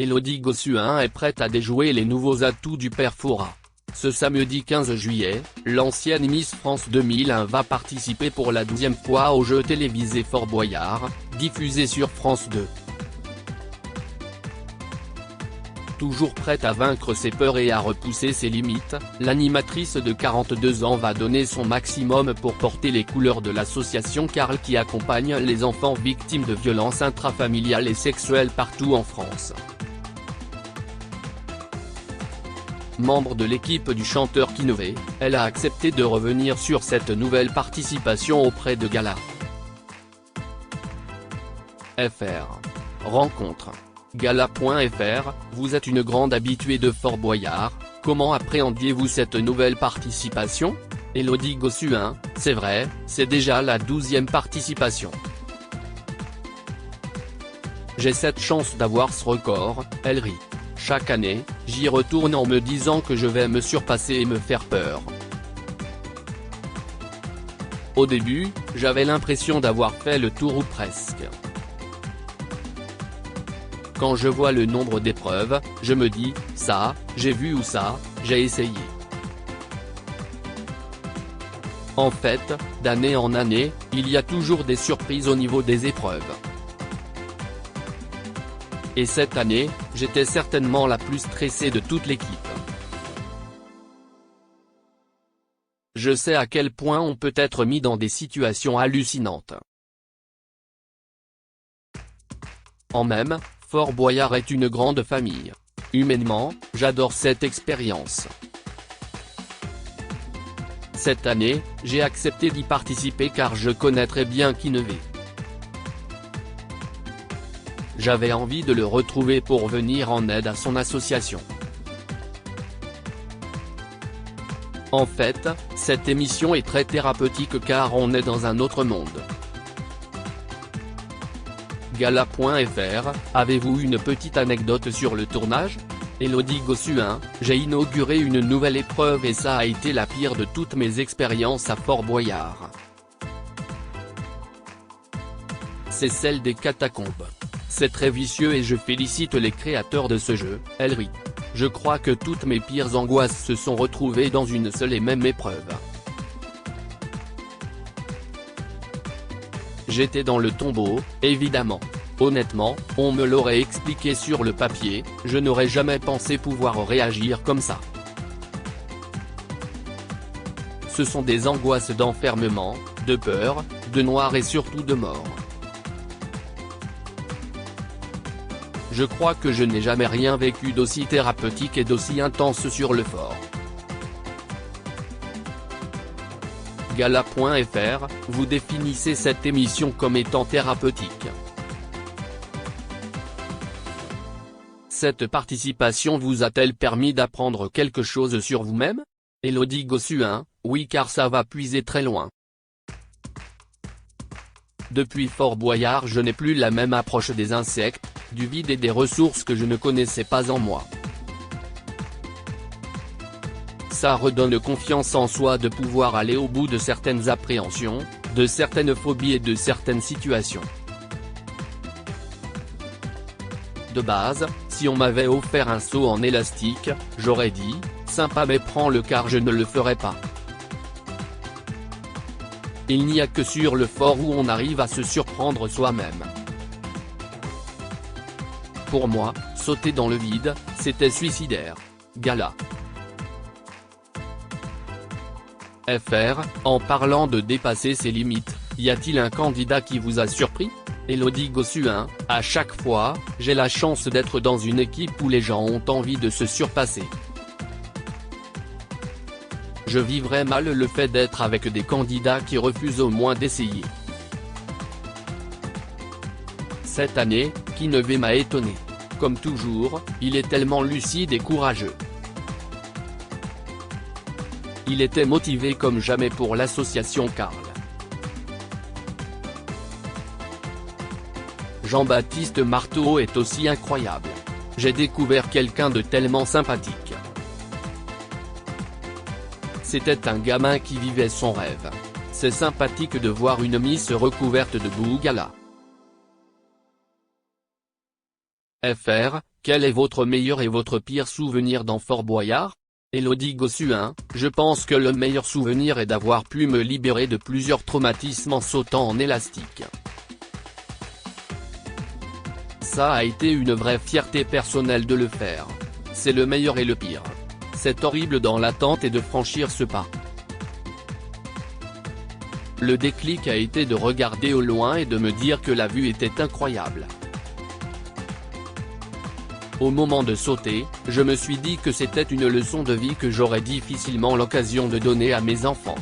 Élodie Gossuin est prête à déjouer les nouveaux atouts du père Fouras. Ce samedi 15 juillet, l'ancienne Miss France 2001 va participer pour la 12e fois au jeu télévisé Fort Boyard, diffusé sur France 2. Toujours prête à vaincre ses peurs et à repousser ses limites, l'animatrice de 42 ans va donner son maximum pour porter les couleurs de l'association Carl qui accompagne les enfants victimes de violences intrafamiliales et sexuelles partout en France. Membre de l'équipe du chanteur Kinové, elle a accepté de revenir sur cette nouvelle participation auprès de Gala. FR. Rencontre. Gala.fr, vous êtes une grande habituée de Fort Boyard, comment appréhendiez-vous cette nouvelle participation? Élodie Gossuin, c'est vrai, c'est déjà la 12e participation. J'ai cette chance d'avoir ce record, elle rit. Chaque année, j'y retourne en me disant que je vais me surpasser et me faire peur. Au début, j'avais l'impression d'avoir fait le tour ou presque. Quand je vois le nombre d'épreuves, je me dis, ça, j'ai vu ou ça, j'ai essayé. En fait, d'année en année, il y a toujours des surprises au niveau des épreuves. Et cette année, j'étais certainement la plus stressée de toute l'équipe. Je sais à quel point on peut être mis dans des situations hallucinantes. En même, Fort Boyard est une grande famille. Humainement, j'adore cette expérience. Cette année, j'ai accepté d'y participer car je connais très bien Kinové. J'avais envie de le retrouver pour venir en aide à son association. En fait, cette émission est très thérapeutique car on est dans un autre monde. Gala.fr, avez-vous une petite anecdote sur le tournage? Élodie Gossuin, j'ai inauguré une nouvelle épreuve et ça a été la pire de toutes mes expériences à Fort Boyard. C'est celle des catacombes. C'est très vicieux et je félicite les créateurs de ce jeu, elle rit. Je crois que toutes mes pires angoisses se sont retrouvées dans une seule et même épreuve. J'étais dans le tombeau, évidemment. Honnêtement, on me l'aurait expliqué sur le papier, je n'aurais jamais pensé pouvoir réagir comme ça. Ce sont des angoisses d'enfermement, de peur, de noir et surtout de mort. Je crois que je n'ai jamais rien vécu d'aussi thérapeutique et d'aussi intense sur le fort. Gala.fr, vous définissez cette émission comme étant thérapeutique. Cette participation vous a-t-elle permis d'apprendre quelque chose sur vous-même? Élodie Gossuin, oui car ça va puiser très loin. Depuis Fort Boyard je n'ai plus la même approche des insectes, du vide et des ressources que je ne connaissais pas en moi. Ça redonne confiance en soi de pouvoir aller au bout de certaines appréhensions, de certaines phobies et de certaines situations. De base, si on m'avait offert un saut en élastique, j'aurais dit, sympa mais prends-le car je ne le ferai pas. Il n'y a que sur le fort où on arrive à se surprendre soi-même. Pour moi, sauter dans le vide, c'était suicidaire. Gala. FR, en parlant de dépasser ses limites, y a-t-il un candidat qui vous a surpris? Élodie Gossuin, à chaque fois, j'ai la chance d'être dans une équipe où les gens ont envie de se surpasser. Je vivrais mal le fait d'être avec des candidats qui refusent au moins d'essayer. Cette année, Kinové m'a étonné. Comme toujours, il est tellement lucide et courageux. Il était motivé comme jamais pour l'association Carl. Jean-Baptiste Marteau est aussi incroyable. J'ai découvert quelqu'un de tellement sympathique. C'était un gamin qui vivait son rêve. C'est sympathique de voir une Miss recouverte de boue Gala. FR, quel est votre meilleur et votre pire souvenir dans Fort Boyard? Elodie Gossuin, je pense que le meilleur souvenir est d'avoir pu me libérer de plusieurs traumatismes en sautant en élastique. Ça a été une vraie fierté personnelle de le faire. C'est le meilleur et le pire. C'est horrible dans l'attente et de franchir ce pas. Le déclic a été de regarder au loin et de me dire que la vue était incroyable. Au moment de sauter, je me suis dit que c'était une leçon de vie que j'aurais difficilement l'occasion de donner à mes enfants.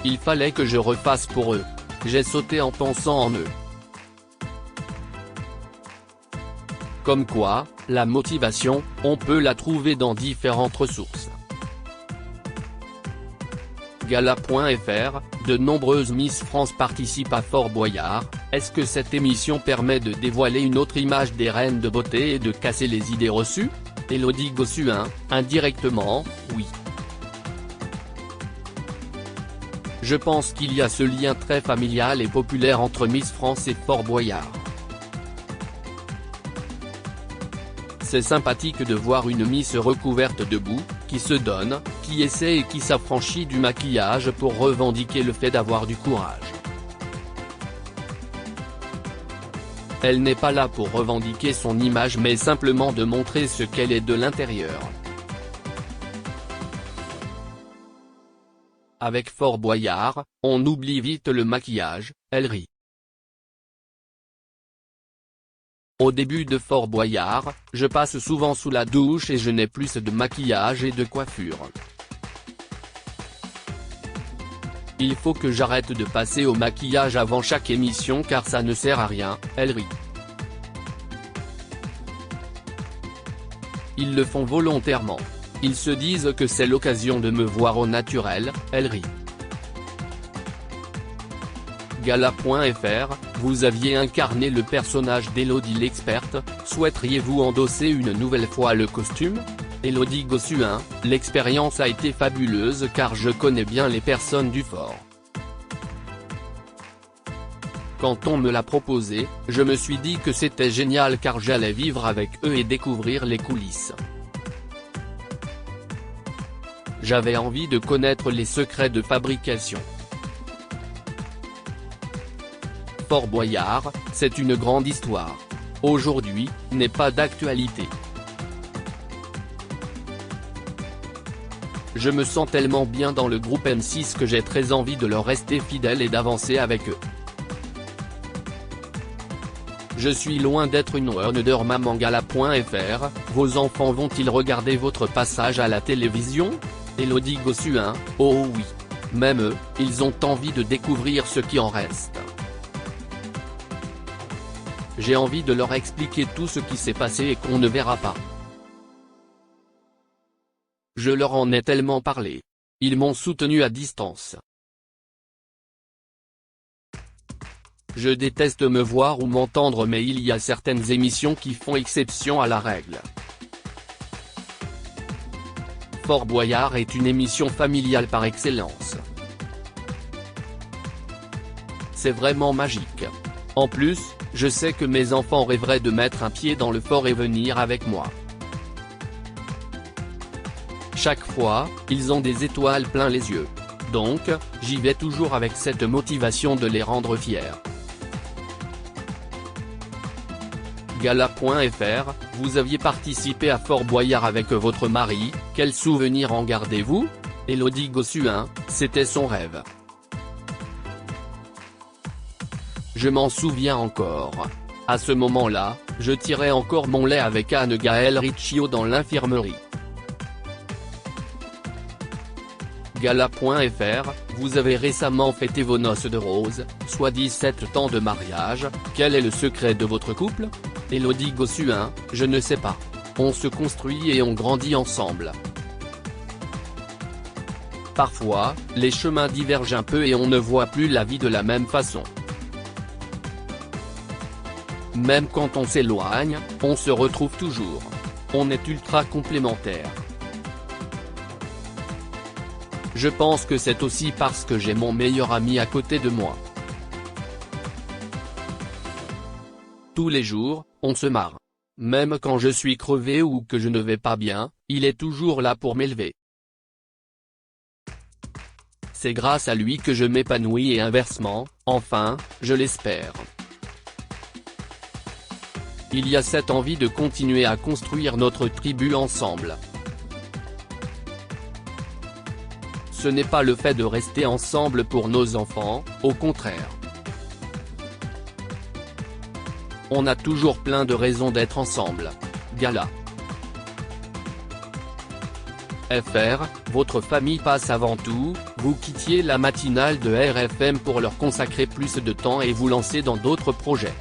Il fallait que je refasse pour eux. J'ai sauté en pensant en eux. Comme quoi, la motivation, on peut la trouver dans différentes ressources. Gala.fr, de nombreuses Miss France participent à Fort Boyard. Est-ce que cette émission permet de dévoiler une autre image des reines de beauté et de casser les idées reçues? Elodie Gossuin, indirectement, oui. Je pense qu'il y a ce lien très familial et populaire entre Miss France et Fort Boyard. C'est sympathique de voir une Miss recouverte de boue, qui se donne, qui essaie et qui s'affranchit du maquillage pour revendiquer le fait d'avoir du courage. Elle n'est pas là pour revendiquer son image mais simplement de montrer ce qu'elle est de l'intérieur. Avec Fort Boyard, on oublie vite le maquillage, elle rit. Au début de Fort Boyard, je passe souvent sous la douche et je n'ai plus de maquillage et de coiffure. Il faut que j'arrête de passer au maquillage avant chaque émission car ça ne sert à rien, elle rit. Ils le font volontairement. Ils se disent que c'est l'occasion de me voir au naturel, elle rit. Gala.fr, vous aviez incarné le personnage d'Elodie l'experte, souhaiteriez-vous endosser une nouvelle fois le costume? Elodie Gossuin, l'expérience a été fabuleuse car je connais bien les personnes du fort. Quand on me l'a proposé, je me suis dit que c'était génial car j'allais vivre avec eux et découvrir les coulisses. J'avais envie de connaître les secrets de fabrication. Fort Boyard, c'est une grande histoire. Aujourd'hui, n'est pas d'actualité. Je me sens tellement bien dans le groupe M6 que j'ai très envie de leur rester fidèle et d'avancer avec eux. Je suis loin d'être une Wonder Maman. Gala.fr, vos enfants vont-ils regarder votre passage à la télévision? Elodie Gossuin, oh oui. Même eux, ils ont envie de découvrir ce qui en reste. J'ai envie de leur expliquer tout ce qui s'est passé et qu'on ne verra pas. Je leur en ai tellement parlé. Ils m'ont soutenu à distance. Je déteste me voir ou m'entendre mais il y a certaines émissions qui font exception à la règle. Fort Boyard est une émission familiale par excellence. C'est vraiment magique. En plus, je sais que mes enfants rêveraient de mettre un pied dans le fort et venir avec moi. Chaque fois, ils ont des étoiles plein les yeux. Donc, j'y vais toujours avec cette motivation de les rendre fiers. Gala.fr, vous aviez participé à Fort Boyard avec votre mari, quel souvenir en gardez-vous? Elodie Gossuin, c'était son rêve. Je m'en souviens encore. À ce moment-là, je tirais encore mon lait avec Anne-Gaëlle Riccio dans l'infirmerie. Gala.fr, vous avez récemment fêté vos noces de rose, soit 17 ans de mariage, quel est le secret de votre couple? Elodie Gossuin, je ne sais pas. On se construit et on grandit ensemble. Parfois, les chemins divergent un peu et on ne voit plus la vie de la même façon. Même quand on s'éloigne, on se retrouve toujours. On est ultra complémentaires. Je pense que c'est aussi parce que j'ai mon meilleur ami à côté de moi. Tous les jours, on se marre. Même quand je suis crevé ou que je ne vais pas bien, il est toujours là pour m'élever. C'est grâce à lui que je m'épanouis et inversement, enfin, je l'espère. Il y a cette envie de continuer à construire notre tribu ensemble. Ce n'est pas le fait de rester ensemble pour nos enfants, au contraire. On a toujours plein de raisons d'être ensemble. Gala. FR, votre famille passe avant tout, vous quittiez la matinale de RFM pour leur consacrer plus de temps et vous lancer dans d'autres projets.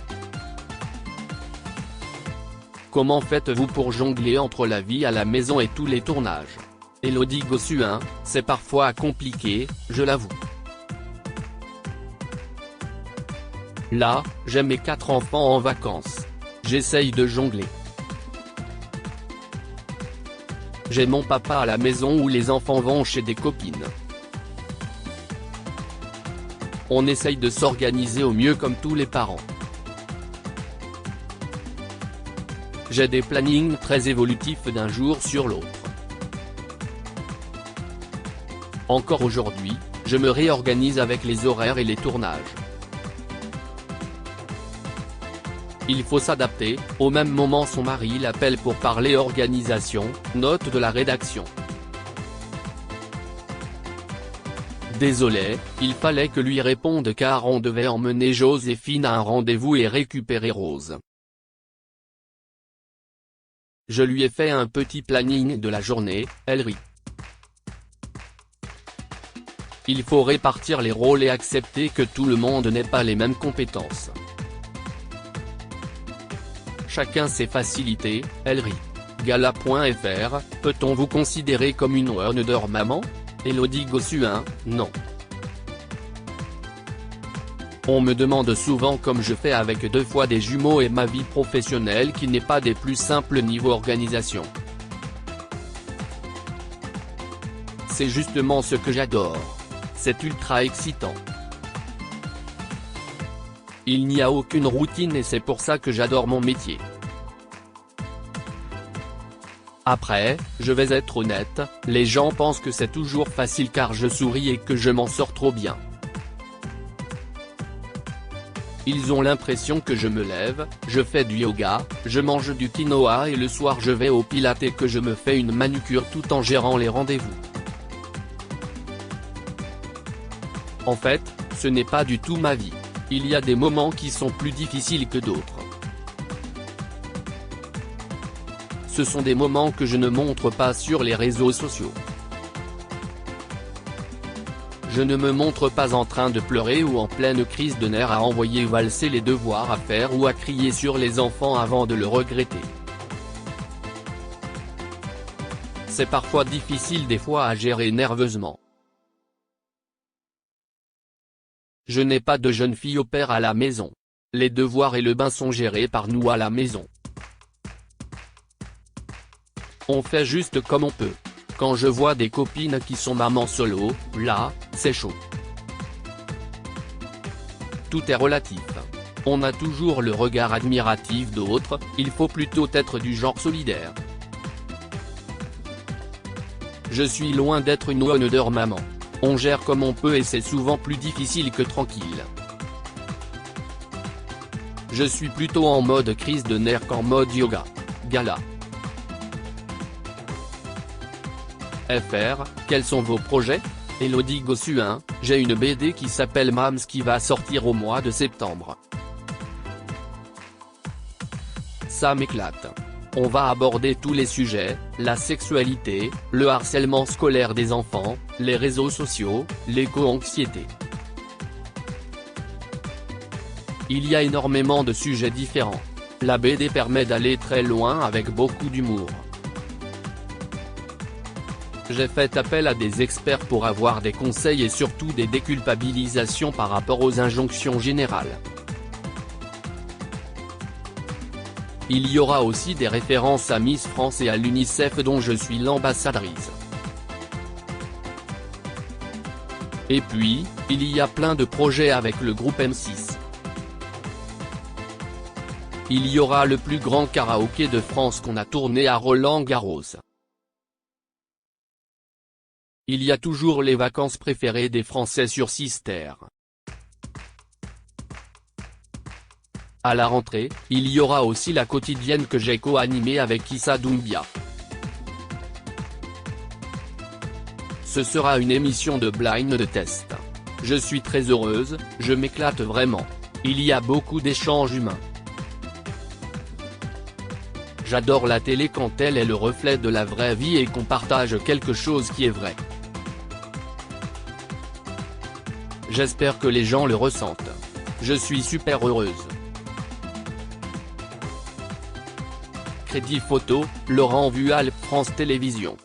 Comment faites-vous pour jongler entre la vie à la maison et tous les tournages? Elodie Gossuin, c'est parfois compliqué, je l'avoue. Là, j'ai mes 4 enfants en vacances. J'essaye de jongler. J'ai mon papa à la maison où les enfants vont chez des copines. On essaye de s'organiser au mieux comme tous les parents. J'ai des plannings très évolutifs d'un jour sur l'autre. Encore aujourd'hui, je me réorganise avec les horaires et les tournages. Il faut s'adapter, au même moment son mari l'appelle pour parler organisation, note de la rédaction. Désolé, il fallait que lui réponde car on devait emmener Joséphine à un rendez-vous et récupérer Rose. Je lui ai fait un petit planning de la journée, elle rit. Il faut répartir les rôles et accepter que tout le monde n'ait pas les mêmes compétences. Chacun ses facilités, elle rit. Gala.fr, peut-on vous considérer comme une Wonder maman? Elodie Gossuin, non. On me demande souvent comme je fais avec 2 fois des jumeaux et ma vie professionnelle qui n'est pas des plus simples niveau organisation. C'est justement ce que j'adore. C'est ultra excitant. Il n'y a aucune routine et c'est pour ça que j'adore mon métier. Après, je vais être honnête, les gens pensent que c'est toujours facile car je souris et que je m'en sors trop bien. Ils ont l'impression que je me lève, je fais du yoga, je mange du quinoa et le soir je vais au pilates et que je me fais une manucure tout en gérant les rendez-vous. En fait, ce n'est pas du tout ma vie. Il y a des moments qui sont plus difficiles que d'autres. Ce sont des moments que je ne montre pas sur les réseaux sociaux. Je ne me montre pas en train de pleurer ou en pleine crise de nerfs à envoyer valser les devoirs à faire ou à crier sur les enfants avant de le regretter. C'est parfois difficile des fois à gérer nerveusement. Je n'ai pas de jeune fille au père à la maison. Les devoirs et le bain sont gérés par nous à la maison. On fait juste comme on peut. Quand je vois des copines qui sont mamans solo, là, c'est chaud. Tout est relatif. On a toujours le regard admiratif d'autres, il faut plutôt être du genre solidaire. Je suis loin d'être une Wonder maman. On gère comme on peut et c'est souvent plus difficile que tranquille. Je suis plutôt en mode crise de nerfs qu'en mode yoga. Gala. FR, quels sont vos projets? Elodie Gossuin, j'ai une BD qui s'appelle Mams qui va sortir au mois de septembre. Ça m'éclate. On va aborder tous les sujets, la sexualité, le harcèlement scolaire des enfants, les réseaux sociaux, l'éco-anxiété. Il y a énormément de sujets différents. La BD permet d'aller très loin avec beaucoup d'humour. J'ai fait appel à des experts pour avoir des conseils et surtout des déculpabilisations par rapport aux injonctions générales. Il y aura aussi des références à Miss France et à l'UNICEF dont je suis l'ambassadrice. Et puis, il y a plein de projets avec le groupe M6. il y aura le plus grand karaoké de France qu'on a tourné à Roland-Garros. Il y a toujours les vacances préférées des Français sur Sister. À la rentrée, il y aura aussi la quotidienne que j'ai co-animée avec Issa Doumbia. Ce sera une émission de blind test. Je suis très heureuse, je m'éclate vraiment. Il y a beaucoup d'échanges humains. J'adore la télé quand elle est le reflet de la vraie vie et qu'on partage quelque chose qui est vrai. J'espère que les gens le ressentent. Je suis super heureuse. Crédit photo, Laurent Vual, France Télévisions.